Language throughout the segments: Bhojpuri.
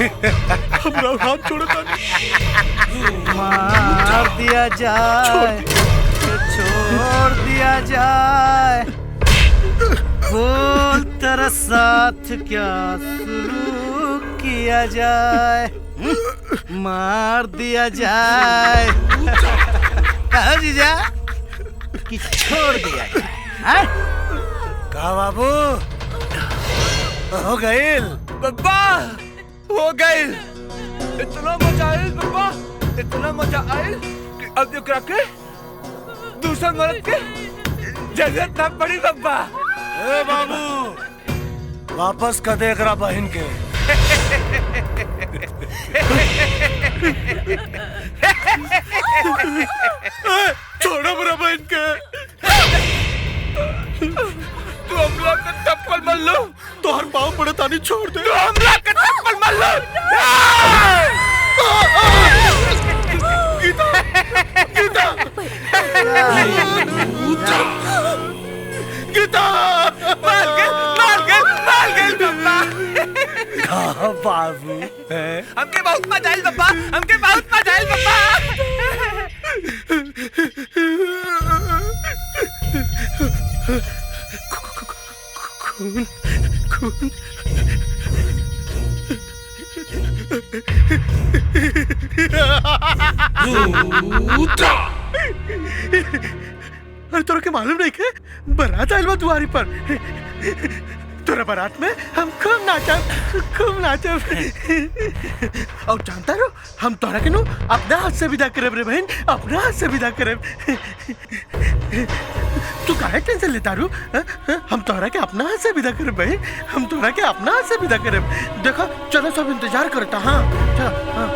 हमरा हाथ छोड़ो तानी। मार दिया जाए, छोड़ दिया जाए, बोल तेरा साथ क्या शुरू किया जाए, मार दिया जाए। कहा जीजा कि छोड़ दिया जाए। का बाबू हो गईल? बब्बा हो गईल। इतना मजा आयल बब्बा, इतना मजा आयल कि अब एकरा के दूसरा मर्द के जरूरत ना पड़ी बब्बा। ए बाबू वापस कर दे एकरा बहन के। छोड़ो मेरा बहन के। तू हमला का थप्पड़ मार लो, तो हर पाँव पड़े तानी छोड़ दे। तू हमला का थप्पड़ मार लो। गीता गीता गीता मार गए बब्बा। हाँ बाबू हमके बहुत मजा आयल बब्बा, हमके बहुत मजा आयल बब्बा। खून खून अरे तोरा के मालूम नहीं के बारात आयल बा दुआरी पर। तोरा बारात में हम खूब नाचब। और जानता रो हम तोरा के नो अपना हाथ से विदा करब रे बहन, अपना हाथ से विदा करब। तू काहे टेंशन लेता रू? हम तोरा के अपना हाथ से विदा करब बहन, हम तोरा के अपना हाथ से विदा करब। देखो चलो सब इंतजार करता। हाँ चलो। हाँ।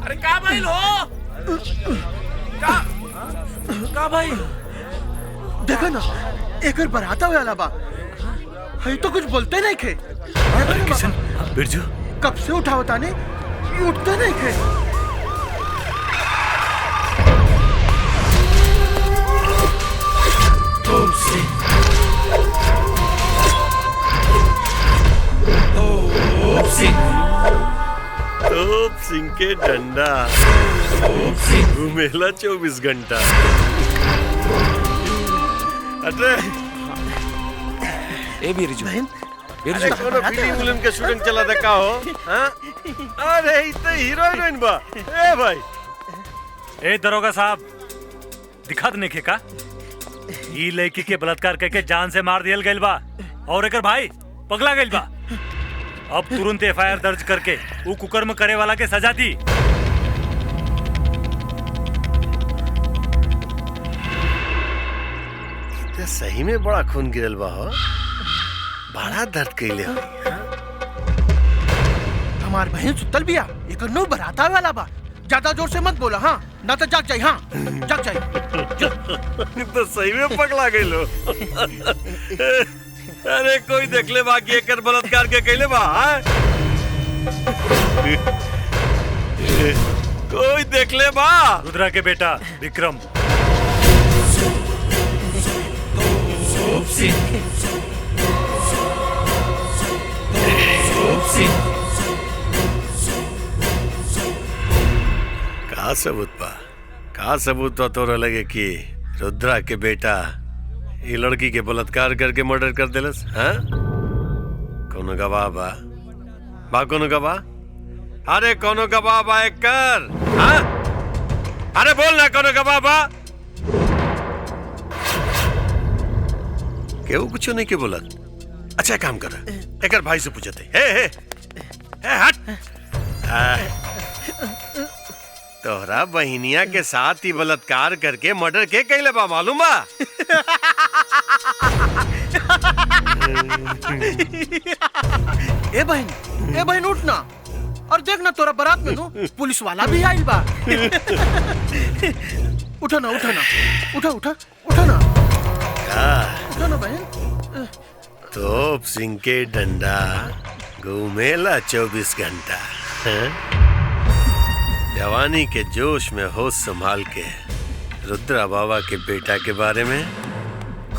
अरे का भाई हो? का भाई? देखो ना एकर बराता वाला बा, है तो कुछ बोलते नहीं खे। किशन बिरजू कब से उठावता ने उठते नहीं खे। तोप सिंह के डंडा घूमेला 24 घंटा। अरे ए बिरजू, अरे कोनो फिल्म के शूटिंग चला था का हो? हाँ? अरे ये तो हीरो हीरोइन बा। ए भाई ए दरोगा साहब दिखा दने के का ई लड़की के बलात्कार करके जान से मार दियल गइल बा और एकर भाई पगला गइल बा। अब तुरंत एफआईआर दर्ज करके वो कुकर्म करे वाला के सजा दी। तो सही में बड़ा खून गिरल बा हो, बड़ा दर्द कइले हो। हमार बहन सुतल बिया, एकर नो बराता वाला बा। ज्यादा जोर से मत बोला हाँ, ना तो जाग जाई। हाँ जाग जाई। तो सही में पगला गइल हो। अरे कोई देख ले बाकी एकर बलात्कार के कइले बा। हाँ? कोई देख ले बा। रुद्रा के बेटा विक्रम। का सबूत बा? का सबूत बा तोरा लगे कि रुद्रा के बेटा ये लड़की के बलात्कार करके मर्डर कर देलस? हाँ? कोनो गवाह बा? कोनो गवाह? अरे कोनो गवाह बा एकर? हाँ? अरे बोल ना कोनो गवाह बा? केहू कुछ नहीं के बोलत। अच्छा काम कर, एकर भाई से पूछते। हे हट। तोहरा बहिनिया के साथ ही बलात्कार करके मर्डर के कइले बा मालूम बा? ए बहन उठ ना और देख ना तोरा बारात में नो पुलिस वाला भी आइल बा। उठो ना उठो ना बहन। तोप सिंह के डंडा घूमेला 24 घंटा। जवानी के जोश में होश संभाल के रुद्रा बाबा के बेटा के बारे में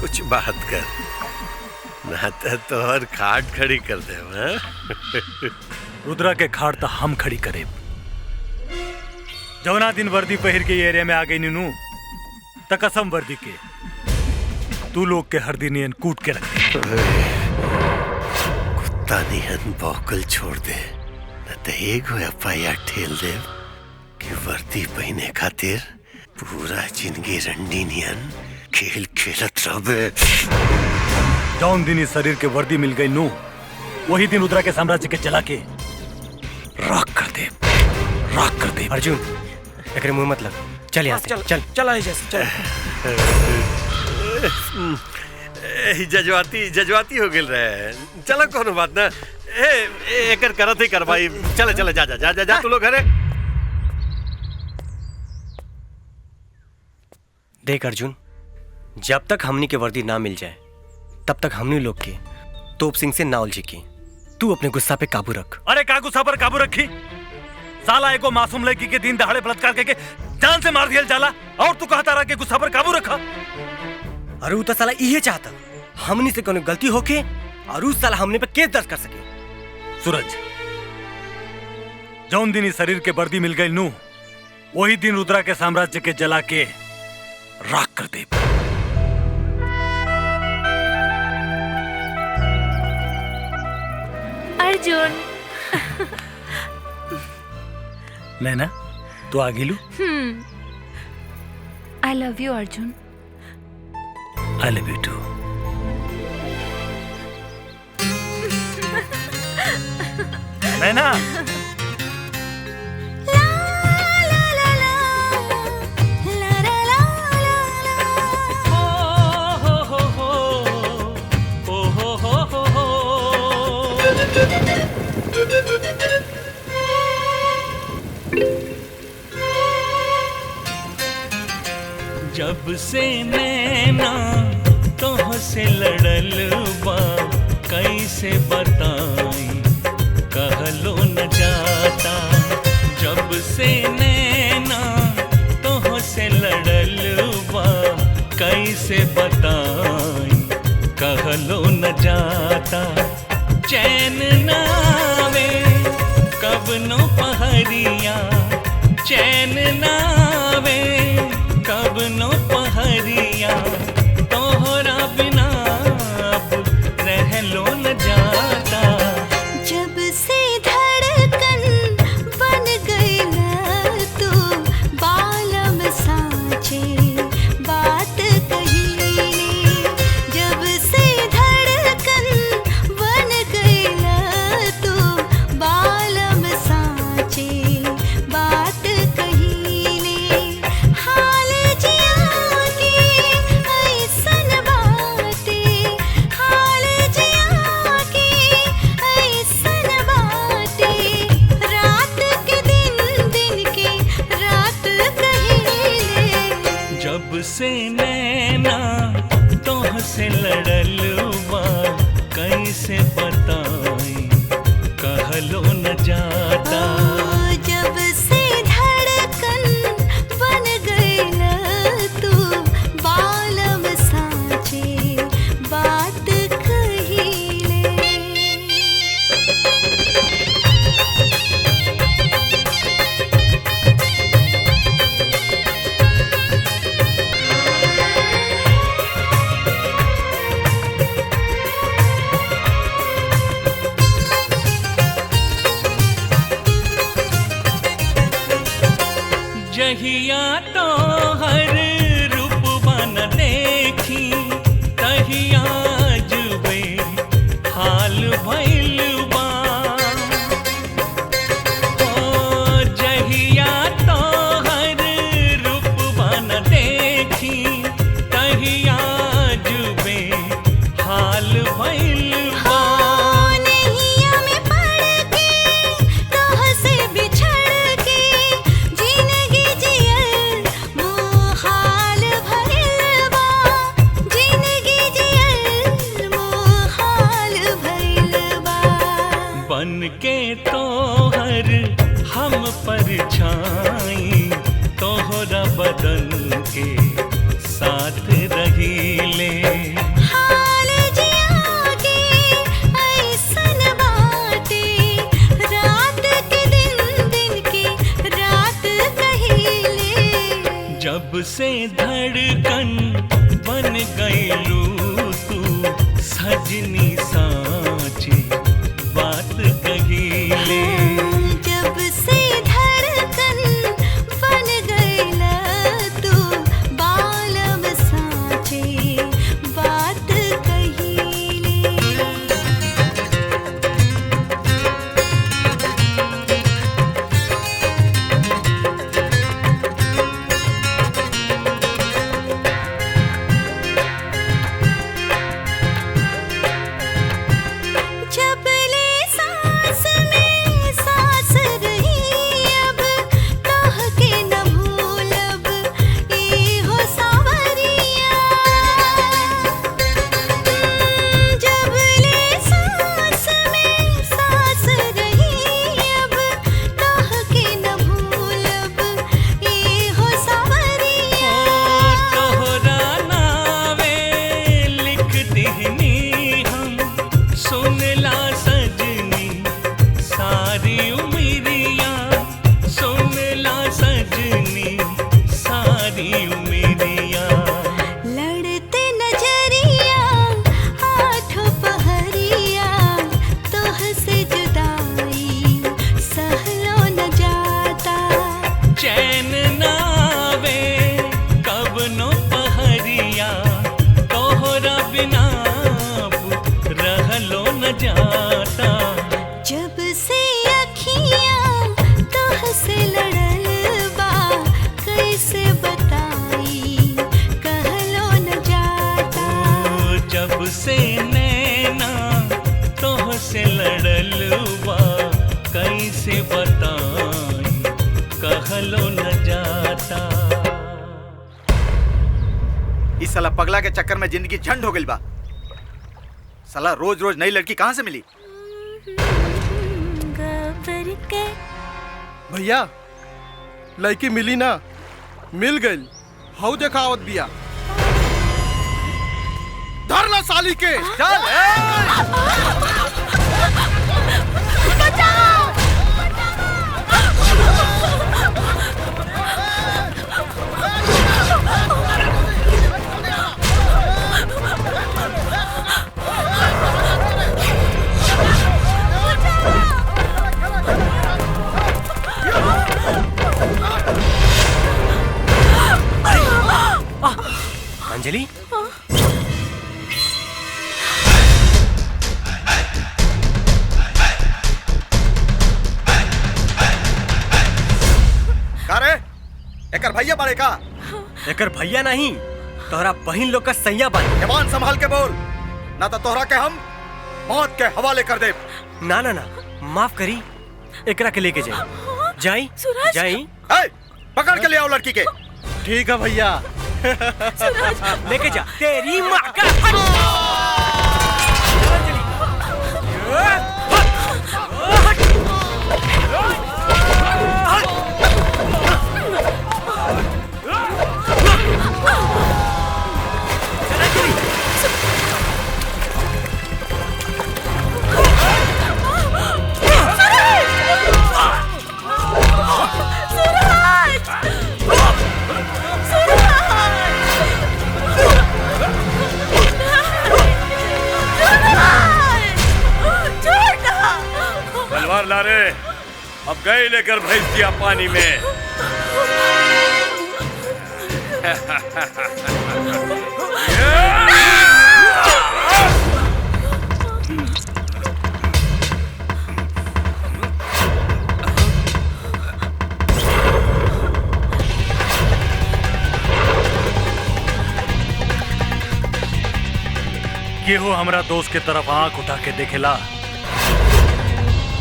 कुछ बात कर, ना तो और खाट खड़ी कर दे। हाँ? रुद्रा के खाट तो हम खड़ी करे। जवना दिन वर्दी पहिर के एरिया में आ गई नीनू त कसम वर्दी के तू लोग के हर दिन कूट के रखे। कुत्ता निहन बौकल छोड़ दे न तो एगो एफआईआर ठेल दे कि वर्दी पहने खातिर पूरा जिंदगी रंडी नियन खेल खेलत रहबे। जौन दिन इस शरीर के वर्दी मिल गई नू वही दिन रुद्रा के साम्राज्य के जला के राख कर दे, राख कर दे। अर्जुन एकरे मुंह मत लग, चल यहाँ से, चल चल आई जैसे चल। जजवाती हो गेल रहे। चलो कोनो बात ना। एकर करत ही करवाई। चले चले जा जा जा जा, जा तू लोग घरे। देख अर्जुन, जब तक हमनी के वर्दी ना मिल जाए तब तक हमनी लोग के तोप सिंह से ना उलझी की। तू अपने गुस्सा पे काबू रख। अरे का गुस्सा पर काबू रखी? साला एको मासूम लड़की के दिन दहाड़े बलात्कार करके जान से मार दिया जाला और तू कहता रहा कि गुस्सा पर काबू रखा। अरे वो तो साला इहे चाहता हमनी से कोनो गलती होके और उस साला हमने पे केस दर्ज कर सके। सूरज, जौन दिन इस शरीर के वर्दी मिल गई नू वही दिन रुद्रा के साम्राज्य के जला के राख कर दे। अर्जुन नैना तू आ गेलू। I love you Arjun. I love you too. Naina जब से नैना तोह से लड़ल बा कैसे बताई कहलो न जाता। जब से नैना तोह से लड़ल बा कैसे बताई कहलो न जाता। चैन ना आवे कब नो पहरिया, चैन ना आवे कब नो पहरिया, तोहरा बिना अब रह लो न जाता। जब से धड़कन बन गई न तू बालम सांचे बात कही ने। जब से धड़कन बन गई न तू बालम सांचे बात कही ने। हाल जिया के ऐसन बाते, हाल जिया के ऐसन बाते, रात के दिन दिन के रात कहिले। जब से नैना तोह से लड़ल बा कैसे बताई कहलो न जाता। जब से धड़कन बन गई न तू बालम सांचे बात कहिले। जहिया तो हर रूप बन देखी तहिया जुबे हाल भइल बा। ओ जहिया तो हर रूप बन देखी तहिया जुबे हाल भइल बा। नैया में पड़ के तोह से बिछड़ के जिंदगी जियल मुहाल भइल बा। जिंदगी जियल मुहाल भइल बा। बन के तोहर हम परछाई तोहरा बदन के साथ रहीले। हाल जिया से धड़कन बन गईलू तू सजनी साची बात कहीले जब से धड़कन बन गईला तू बालम साचे बात कहीले जब ले सांस में सांस रही अब कह के न भूलब ई हो सावरिया जब ले सांस में सांस रही अब कह के न भूलब ई हो सावरिया तोहरा नावे लिख दिहनी हम सुनला सजनी सारी उमरिया सुनला सजनी सारी उमरिया लड़ते नजरिया आठों पहरिया तोह से जुदाई सहलो न जाता चैन नावे कब नो पहरिया तोहरा बिना अब रहलो न जाता जब से अखियां तोह से लड़ल बा कैसे बताई कहलो न जाता जब से नैना तोह से लड़ल बा कैसे बताई कहलो न जाता इस साला पगला के चक्कर में जिंदगी झंड हो गई बा। साला रोज रोज नई लड़की कहाँ से मिली? गबर के भैया लड़की मिली ना, मिल गई। हाउ देखा आवत बिया। धर ला साली के। चल अंजलि का रे? एकर भैया बाड़े का? एकर भैया नहीं, तोहरा बहिन लोग का सैया बन। जवान संभाल के बोल, ना तो तोहरा के हम मौत के हवाले कर दे। ना ना ना, माफ करी, एकरा के लेके जाई। जाई जाई। पकड़ के ले आओ लड़की के। ठीक है भैया। लेके जा। तेरी माँ का तलवार ला रे, अब गए लेकर भेज दिया पानी में। केहू हमरा दोस्त के तरफ आंख उठा के देखेला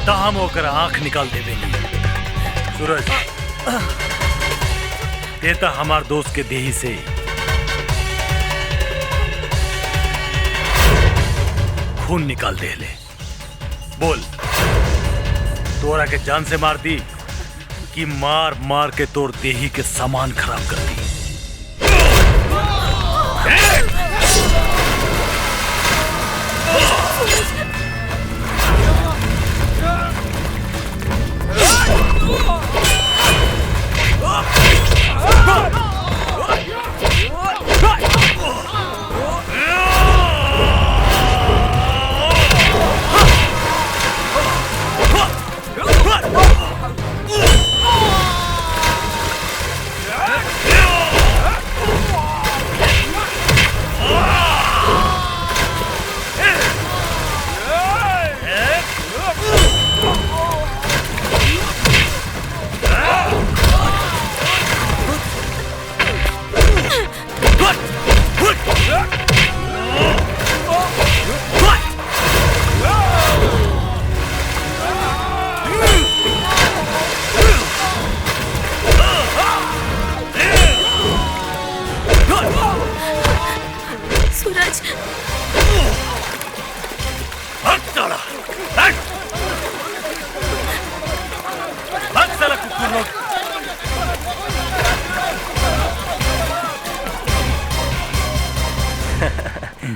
तो हम ओकर आंख निकाल देवेली। सूरज, देता हमार दोस्त के देही से खून निकाल दे ले। बोल, तोरा के जान से मार दी कि मार मार के तोर देही के सामान खराब कर दी।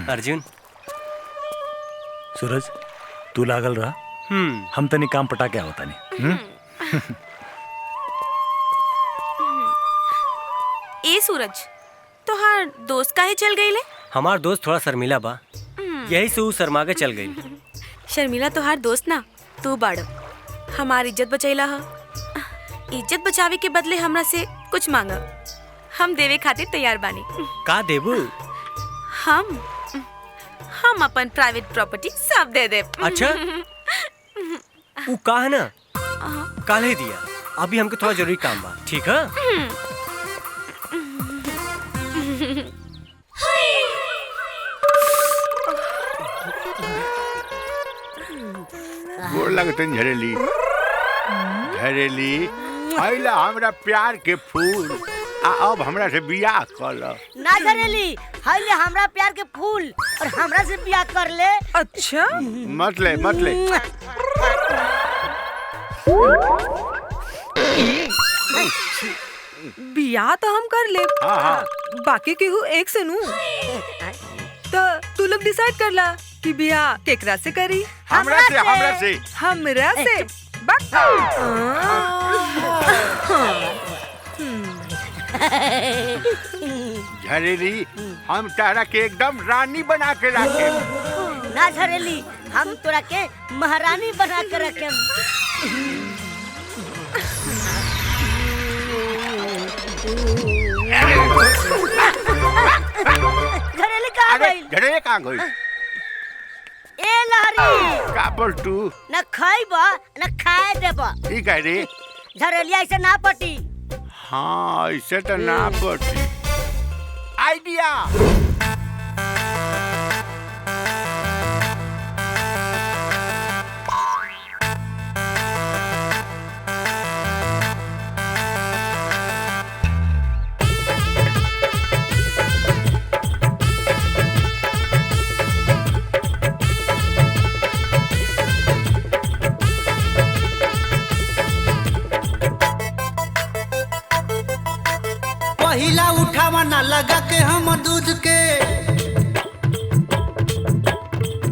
अर्जुन। सूरज तू लागल रहा, हम तनी काम पटा के आवता नहीं। ए सूरज, तोहार दोस्त काहे चल गईले? हमार दोस्त थोड़ा शर्मिला बा, यही से ऊ शर्मा के चल गई। शर्मिला तोहार दोस्त ना, तू बाड़। हमार इज्जत बचैला ह। इज्जत बचावे के बदले हमरा से कुछ मांगा, हम देवे खातिर तैयार बानी। का देबू? हम अपन प्राइवेट प्रॉपर्टी सब दे दे। अच्छा ऊ का है ना, काल ही दिया। अभी हमके थोड़ा जरूरी काम बा, ठीक है? गोर लगते झरेली। झरेली आइला हमरा प्यार के फूल, अब हमरा से बियाह कर ल। ना झरेली, हाइले हमरा प्यार के फूल और हमरा से बियाह कर ले। अच्छा मत ले मत ले। बियाह तो हम कर ले। हाँ। बाकी केहू एक से नू। तो तू लोग डिसाइड कर ला कि बियाह केकरा से करी। हमरा से हमरा से झरेली हम तारा के एकदम रानी बना के रखे। ना झरेली, हम तोरा के महारानी बना के रखे। झरेली कहाँ गई? झरेली कहाँ गई? ए लहरी का बोल तू? न खाइबा न खाए देबा। ठीक है रे। झरेली ऐसे ना पटी। हाँ ऐसे तो ना पटी। आइडिया। पहिला उठावा ना लगा के हम दूध के,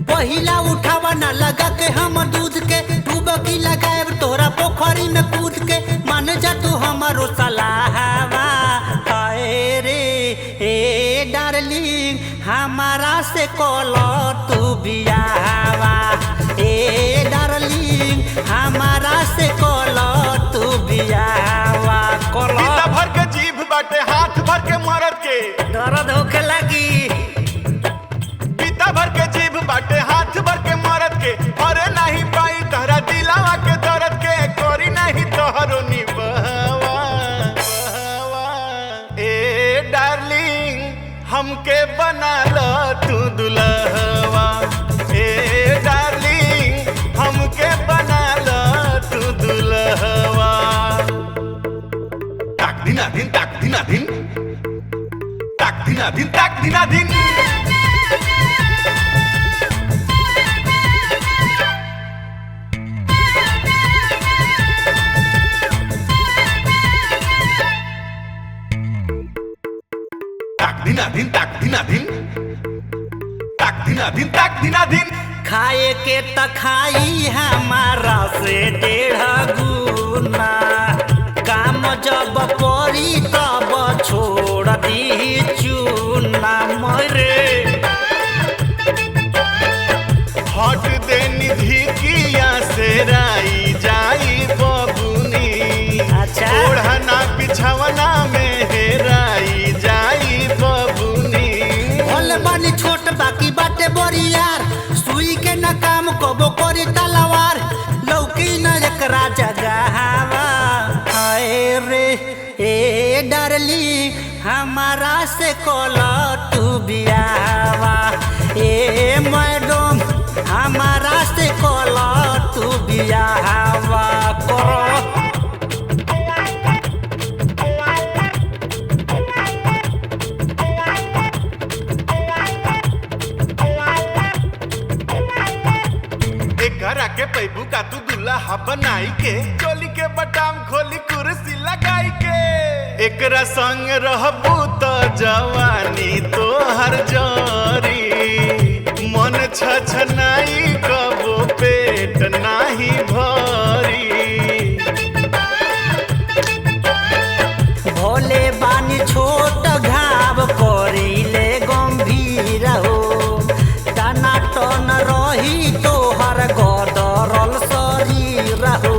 पहिला उठावा ना लगा के हम दूध के, डुबकी लगाएब तोरा पोखरी में कूद के, मान जा तू हमारो सलाहवा। हाय रे ए डार्लिंग हमारा से कोलो तू बियाहवा। ए डार्लिंग हमारा से कोलो तू बियाहवा। कोलो भर के जीभ बाटे हाथ भर के मरद के दर्द होखे लगी। पीता भर के जीभ बाटे हाथ भर के मरद के, अरे नहीं पाई तहरा दिलावा के दर्द के, करी नहीं तोहरो निभावा। ए डार्लिंग हमके बना लो तू दुल्हवा। ए डार्लिंग हमके बना लो तू दुल्हवा। ताक दिना दिन ताक दिना दिन ताक दिना दिन ताक दिना दिन। ताक दिना दिन ताक दिना दिन ताक दिना दिन ताक दिना दिन। खाए के त खाई हमारा से 1.5 गुना, काम जब पड़ी तब छोड़ दी चूना। मरे हट दे निधि किया से राई जाई बबुनी। अच्छा ओढ़ना बिछवना में हेराई जाई बबुनी। भोले बानी छोट बाकी बाटे बड़ी यार, सुई के न काम कबो करी तलवार, लौकी न एकरा जगहवा। हाय रे ए डार्लिंग हमारा से कोलो तू बियाहवा। ए मैडम हमारा से कोलो तू बियाहवा। करो घरा के पैबू का तू दुल्हा बनाई के, चोली के बटाम खोली कुर्सी लगाई के। एकरा संग रहबू तो जवानी तोहर जारी मन छछनाई कबो पेट नाही भरी भोले बानी छोट घाव करिले गंभीर हो तना टन रही तोहर गदरल शरीर हो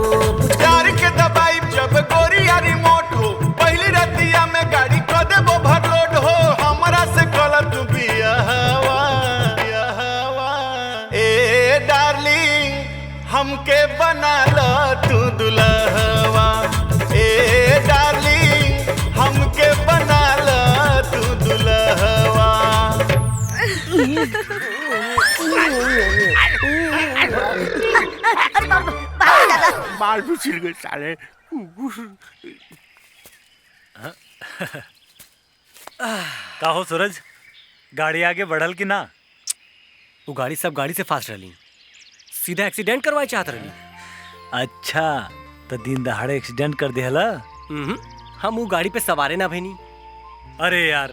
प्यार के दबाई जब गोरिया रिमोट हो पहली रतिया में गाड़ी क देबो भरलोड हो हमरा से गलत बियाहवा ए डार्लिंग हमके बना लो तू दुल्हवा ए डार्लिंग हमके बना लो तू दुल्हवा बाल भी छिल गए साले। का हो सूरज, गाड़ी आगे बढ़ल कि ना? वो गाड़ी सब गाड़ी से फास्ट रही, सीधा एक्सीडेंट करवाए चाहत रही। अच्छा तो दिन दहाड़े एक्सीडेंट कर दिहला? हम वो गाड़ी पे सवारे ना भईनी। अरे यार,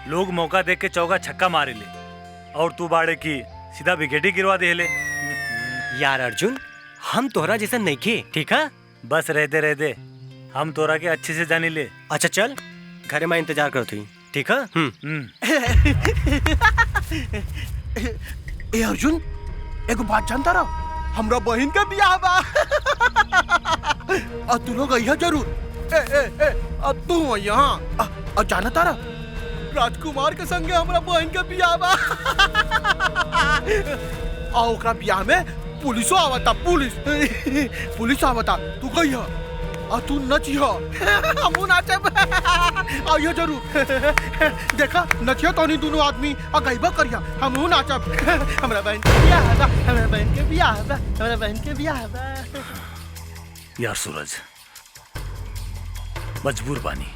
लोग मौका देख के चौका छक्का मारे ले और तू बाड़े की सीधा विकेट गिरवा देले। यार अर्जुन, हम तोहरा जैसा नहीं खे, ठीक है? बस रह दे, हम तोरा के अच्छे से जानी ले। अच्छा चल, घरे में इंतजार करत हुई, ठीक है? ए अर्जुन, एगो बात जानता रहा, हमरा बहन का बियाह बा। और तू लोग अइहा जरूर। अब तू यहाँ और जाना तारा, राजकुमार के संगे हमरा बहन का बियाह बा। और ओकरा बियाह में पुलिसो आवता, पुलिस आवता। तू कहिया और तू नचिया, हमू नाचब। आइयो जरूर। देखा नचिया तो नहीं दोनों आदमी और गइबा करिया, हमू नाचब। हमरा बहन के बियाह बा, हमरा बहन के बियाह बा, हमरा बहन के बियाह बा। यार सूरज, मजबूर बानी,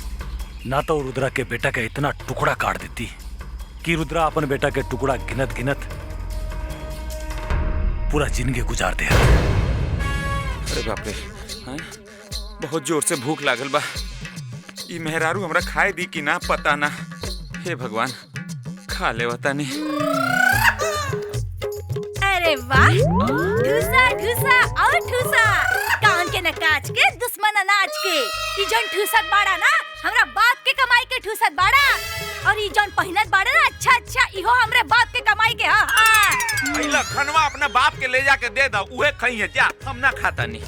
ना तो रुद्रा के बेटा का इतना टुकड़ा काट देती कि रुद्रा अपन बेटा के टुकड़ा गिनत गिनत पूरा जिंदगी गुजार दे। अरे बाप रे, बहुत जोर से भूख लागल बा। ई मेहरारू हमरा खाए दी कि ना पता ना। हे भगवान, खा ले वता नहीं। अरे वाह, ठूसा ठूसा और ठूसा, कान के न काच के दुश्मन अनाज के। ई जौन ठूसत बाड़ा ना, हमरा बाप के कमाई के ठूसत बाड़ा। और ई जौन पहिनत बाड़ा ना, अच्छा इहो हमरे बाप के कमाई के। हां पहिला खनवा अपना बाप के ले जाके दे दा, उहे खई है जा, हम ना खाता नहीं।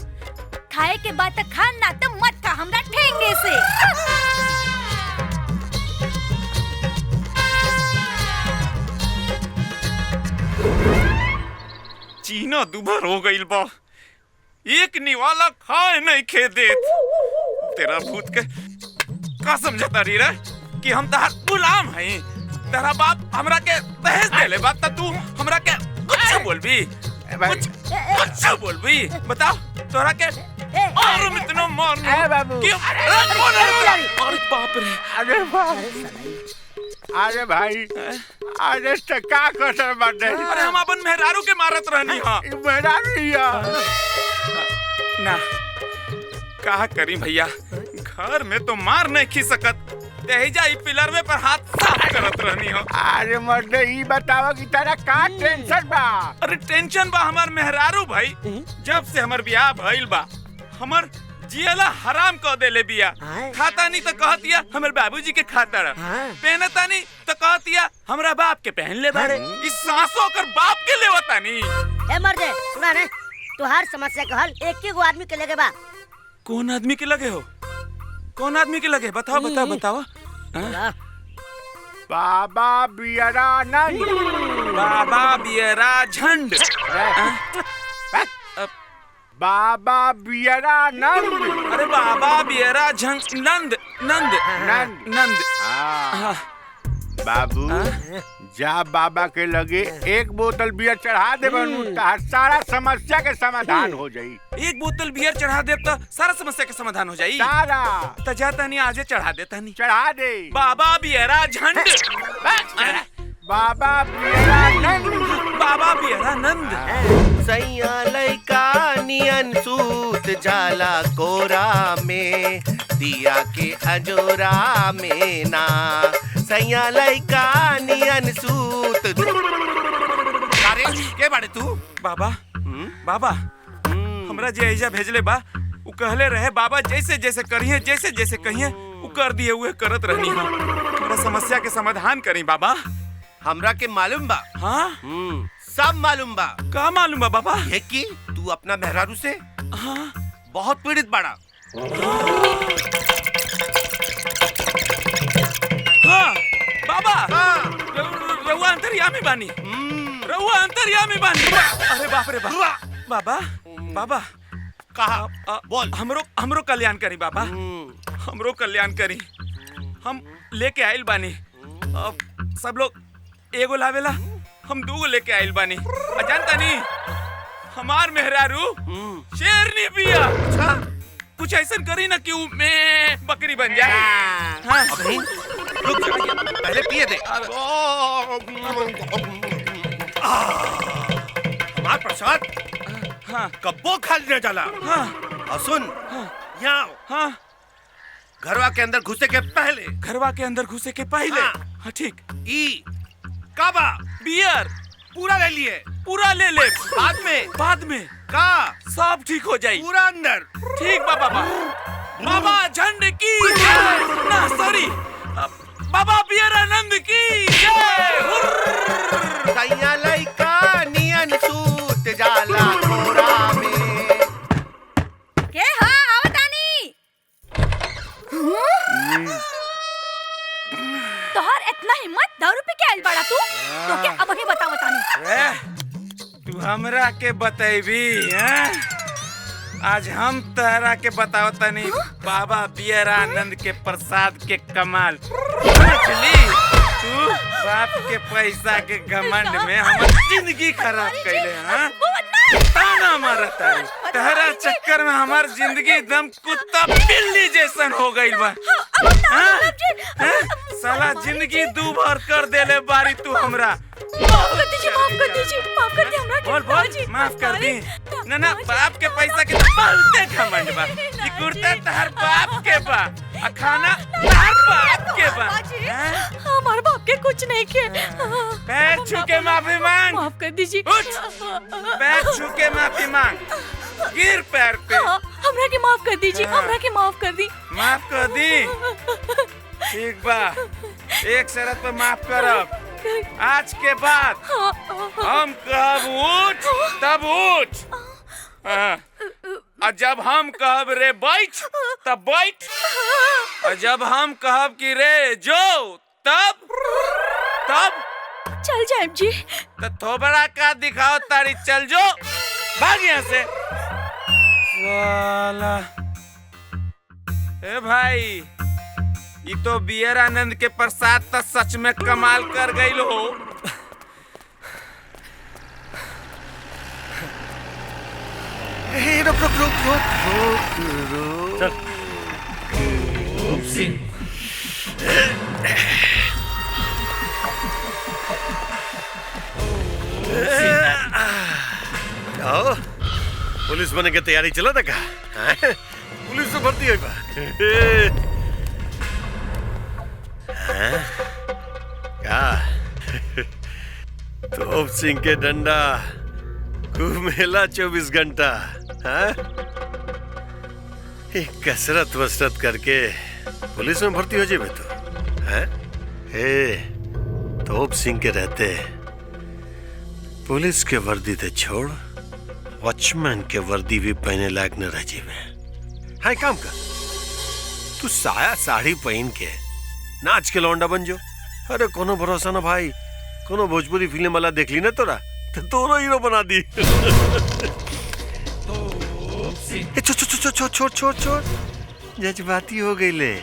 खाए के बाद तक खान ना तो मत खा हमरा ठेंगे से। चीना दुभर हो गइल बा, एक निवाला खाए नहीं खे देत। तेरा भूत के का समझता रही रे कि हम तहार गुलाम हई? तेरा बाप हमरा के दहेज देले बा, त तू हमरा के कुछ बोलबी? कुछ बोलबी? बताओ तोरा के और इतना मारना कि अरे बाप रे। अरे भाई, अरे तो का कसर बाटे? अरे हम अपन मेहरारू के मारत रहनी। हां मेहरारू हिया ना, का करी भैया, घर में तो मार नहीं खी सकत, तेजा ई पिलर में पर हाथ साफ करत रहनी हो। अरे मर्दे, ई बतावा कि तेरा का टेंशन बा? अरे टेंशन बा हमार मेहरारू भाई, जब से हमर बियाह भइल बा हमर जियला हराम कर देले बिया। खाता नहीं तो कहतिया हमर बाबूजी के खाता रह, पहनता नहीं तो कहतिया हमरा बाप के पहन ले बारे। इस सांसों कर बाप के लेवता नहीं। ए मर्दे, सुना ने, तोहार समस्या का हल एक ही गो आदमी के लगे बा। कौन आदमी के लगे हो? कौन आदमी के लगे? बताओ बताओ बताओ। बाबा बियरानंद। बाबा बियरा झंड। बाबा बियरानंद। अरे बाबा बियरा झंड, नंद नंद नंद नंद। बाबू, जा बाबा के लगे एक बोतल बियर चढ़ा दे, सारा समस्या के समाधान हो जाई। एक बोतल बियर चढ़ा दे तो सारा समस्या के समाधान हो जाई। सारा तो जाता नहीं, आजे चढ़ा देता नहीं। चढ़ा दे। बाबा बियरा झंड। बाबा बियरानंद। बाबा बियरानंद। सैया लइका नियन सूत जाला कोरा में, दिया के अजोरा में ना सैया लइका नियन सूत। अरे के बाड़े तू? बाबा बाबा हमरा जे ऐजा भेजले बा उ कहले रहे बाबा जैसे जैसे करिए जैसे जैसे कहिए उ कर दिए हुए करत रहनी हम। हमरा समस्या के समाधान करी बाबा। हमरा के मालूम बा। हाँ सब मालूम बा। का मालूम बा बाबा? ये कि तू अपना मेहरारू से बहुत पीड़ित बाड़ा। हाँ बाबा रउआ अंतर्यामी बानी। रउआ अंतर्यामी बानी। अरे बाप रे बाप। बाबा बाबा कहा बोल। हमरो कल्याण करी बाबा। हमरो कल्याण करी। हम लेके आइल बानी। अब सब लोग एगो लावेला हम दूगो लेके आइल बानी। जानता नहीं हमार मेहरारू शेरनी बिया। अच्छा कुछ ऐसा करी ना कि मैं बकरी बन जाए। हाँ रुक जा पहले पिए दे। हमार प्रसाद हाँ कब्बो खा ले जाला। हाँ और सुन यहाँ हाँ घरवा के अंदर घुसे के पहले। घरवा के अंदर घुसे के पहले। हाँ ठीक। ई काबा बियर पूरा ले लिए। पूरा ले ले। बाद में का सब ठीक हो जाए। पूरा अंदर ठीक बाबा। बाबा झंड की जय। ना सॉरी बाबा बियर आनंद की जय। सैया लइका नियन सूत जाला कोरा में। के हा आवतानी। तोहर इतना हिम्मत दारू पी के आइल बाड़ा तू? तो के अब ही बतावतानी। तू हमरा के बतैबी हैं? आज हम तहरा के बतावतानी बाबा बियर आनंद के प्रसाद के कमाल। समझली? तू बाप के पैसा के घमंड में हमर जिंदगी खराब कैले। हाँ ताना मारत तारी। तहरा चक्कर में हमार जिंदगी एकदम कुत्ता बिल्ली जैसन हो गई बा। साला जिंदगी दू भर कर देले बारी तू हमरा। माफ कर दीजिए माफ कर दी हमरा। बोल बोल माफ कर दी। ना बाप के पैसा के बहुते घमंड बा। ये कुर्ता तहर बाप के बा आ खाना तहर बाप के बा। हमारे बाप के कुछ नहीं किए। पैर छू के माफी मांग। माफ कर दीजिए। पैर छू के माफी मांग। गिर पैर पे। हमरा के माफ कर दीजिए। हमरा के माफ कर दी। माफ कर दी। ठीक बा एक शर्त पे माफ करब। आज के बाद हम कहब उठ तब उठ। और जब हम कहब रे बैठ तब बैठ। और जब हम कहब कि रे जो तब चल जाए जी। तो थोबड़ा का दिखाओ तारी चल जो। भाग यहाँ से वाला। ए भाई ये तो बियर आनंद के प्रसाद तो सच में कमाल कर गई हो। रुक रुक रुक रुक रुक चल। आओ पुलिस बने के तैयारी चला था का? पुलिस से भर्ती हुई बा। क्या तोप सिंह के डंडा घूमेला 24 घंटा। एक कसरत वसरत करके पुलिस में भर्ती हो जाए तो हैं? तोप सिंह के रहते पुलिस के वर्दी ते छोड़ वॉचमैन के वर्दी भी पहने लायक न रह जीवे। हाय काम कर तू साया साड़ी पहन के नाच के लौंडा बन जो। अरे कोनो भरोसा ना भाई। कोनो भोजपुरी फिल्म वाला देख ली ना तोरा तो दोनों हीरो बना दी। छोड़ छोड़ छोड़ जज्बाती हो गई ले।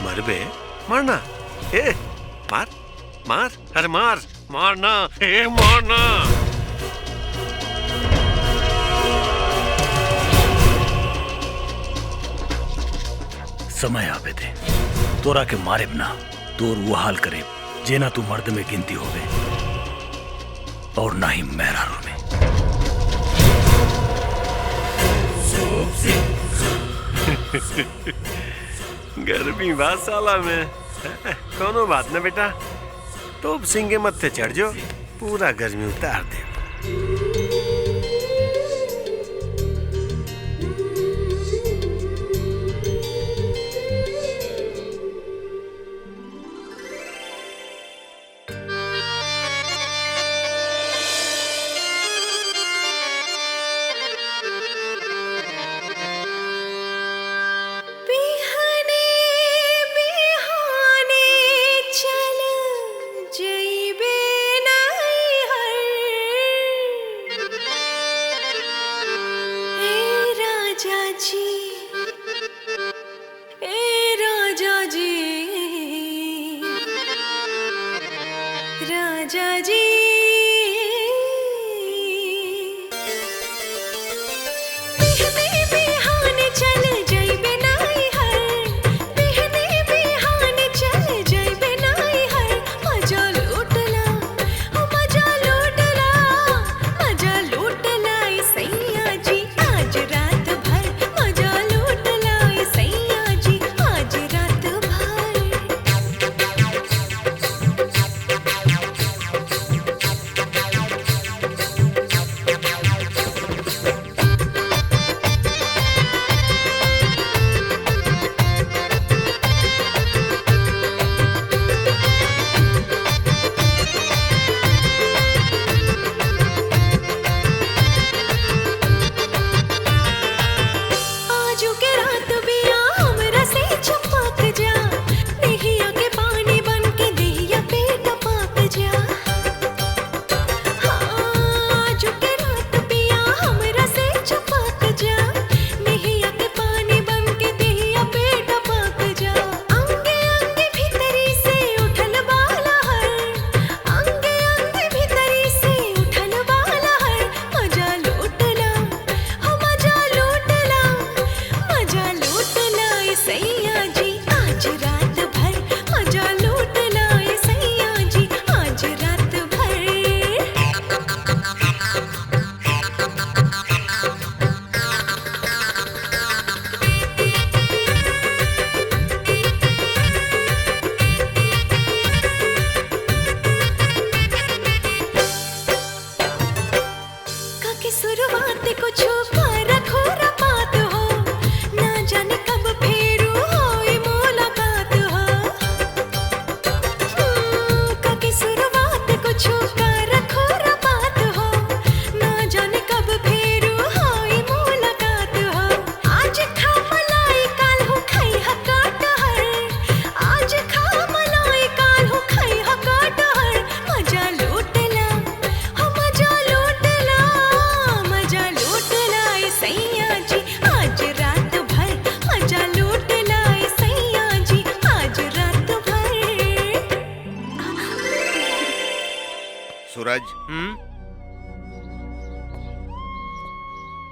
मरबे मारना। मार मार अरे मार मारना मारना। समय आवे थे तोरा के मारे ना तोर वो हाल करे जेना तू मर्द में गिनती होवे और ना ही मेहरारू में। गर्मी बा साला में। कोनो बात न बेटा, तोप सिंह के मत्थे चढ़ जो, पूरा गर्मी उतार दे।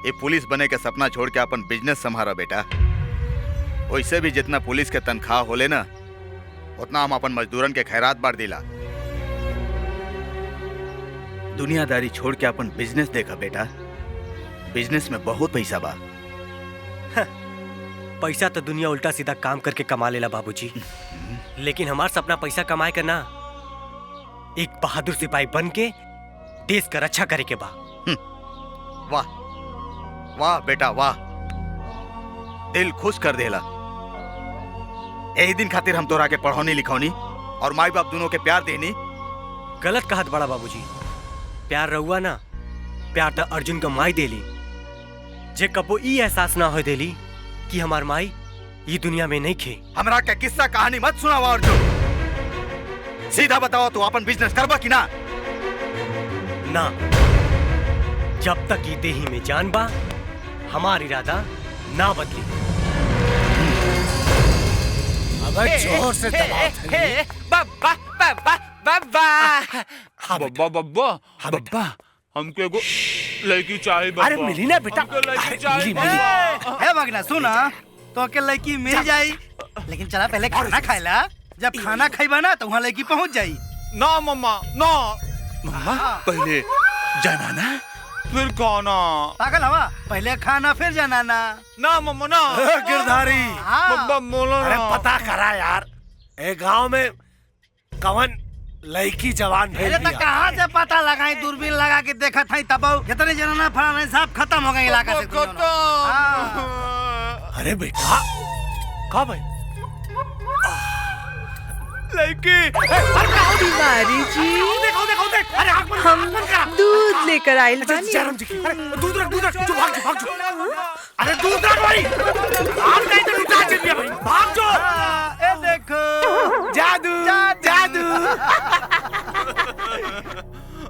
ये पुलिस बने के सपना छोड़ के अपन बिजनेस संभारा बेटा। वैसे भी जितना पुलिस के तनख्वाह होले ना, उतना हम अपन मजदूरन के खैरात बांट दिला। दुनियादारी छोड़ के अपन बिजनेस देखा बेटा, बिजनेस में बहुत पैसा बा। पैसा तो दुनिया उल्टा सीधा काम करके कमा लेला बाबूजी, लेकिन हमार सपना पैसा कमाए का ना, एक बहादुर सिपाही बन के देश का रक्षा करे के बा। वाह वाह बेटा वाह, दिल खुश कर देला। यही दिन खातिर हम तोरा के पढ़ौनी लिखौनी और माई बाप दोनों के प्यार देनी। गलत कहत बड़ा बाबूजी, प्यार रहुआ ना, प्यार तो अर्जुन का माई देली, जे कबो ई एहसास ना हो देली कि हमार माई ये दुनिया में नहीं खे। हमरा के किस्सा कहानी मत सुनावा अर्जुन, सीधा बताओ तू अपन बिजनेस करबा कि ना? ना, जब तक ये देही में जान बा हमार इरादा ना बदली। अगर जोर से बब्बा बब्बा बब्बा बब्बा बब्बा बब्बा हमको एगो लड़की चाहिए बब्बा। अरे मिली ना बेटा, लड़की चाहिए। है भगना सुना, तो के लड़की मिल जाई, लेकिन चला पहले खाना खाएला। जब खाना खाइबा ना तो वहाँ लड़की पहुँच जाई। ना मम्मा ना, मम्मा पहले जयमाना फिर खाना। पागल हवा, पहले खाना फिर जाना ना। ना मम्मा ना। गिरधारी बब्बा बोलो अरे ना। पता करा यार, ए गांव में कवन लड़की जवान भेज अरे तो दिया। कहाँ से पता लगाई, दूरबीन लगा के देखा था तब जितने जनाना फलाना सब खत्म हो गए इलाका से। अरे बेटा कब है लड़की? तिवारी जी देखो देखो देख, अरे आँख बंद हम करा। दूध लेकर आइल अच्छा, बानी। जयराम जी की, अरे दूध रख, जो भाग जो, भाग जो। अरे दूध रख भाई, आप नहीं तो लुटा चलिए भाई, भाग जो। ए देखो जादू जादू।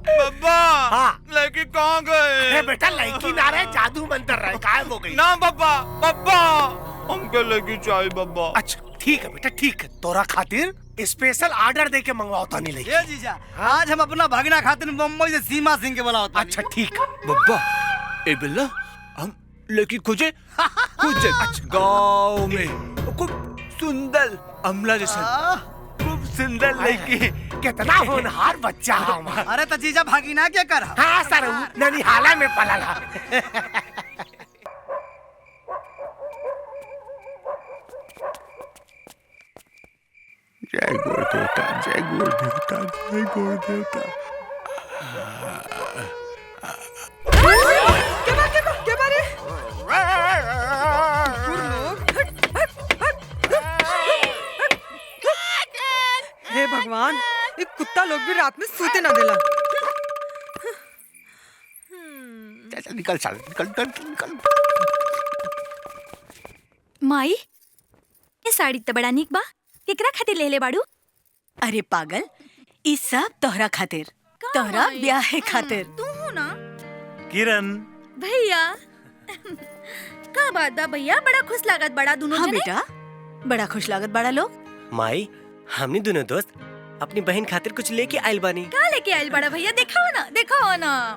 बब्बा हाँ। लड़की कहाँ गए? अरे बेटा लड़की ना रहे, जादू मंतर रहे, गायब हो गई। ना बब्बा, बब्बा हमको लड़की चाहिए बब्बा। अच्छा ठीक है बेटा, ठीक है, तोरा खातिर स्पेशल ऑर्डर दे के मंगवाओ तानी लड़की। ये जीजा, आज हम अपना भगना खातिर मुंबई से सीमा सिंह के बुलाओ। अच्छा ठीक है बब्बा, ए बिल्ला हम लड़की खोजे खोजे गाँव में खूब सुंदर अमला जैसा खूब सुंदर लड़की। कितना होनहार बच्चा हमारा। अरे तो जीजा भागीना क्या कर? हाँ सर, ननिहाला में पला। जय गुरुदेवता, जय गुरुदेवता, जय गुरुदेवता। क्या बारे? हे भगवान, ये कुत्ता लोग भी रात में सोते ना देला। चल निकल चल, निकल। माई ये साड़ी तो बड़ा निक बा, केकरा खातिर ले ले बाड़ू? अरे पागल, ई सब तोहरा खातिर, तोहरा ब्याह खातिर। तू हो ना किरण। भैया का बात बा भैया, बड़ा खुश लागत बड़ा दोनों हाँ जने। बेटा, बड़ा खुश लागत बड़ा लोग। माई हमने दोनों दोस्त अपनी बहन खातिर कुछ लेके आइल बानी। का लेके आइल बड़ा भैया, दिखाओ ना दिखाओ ना।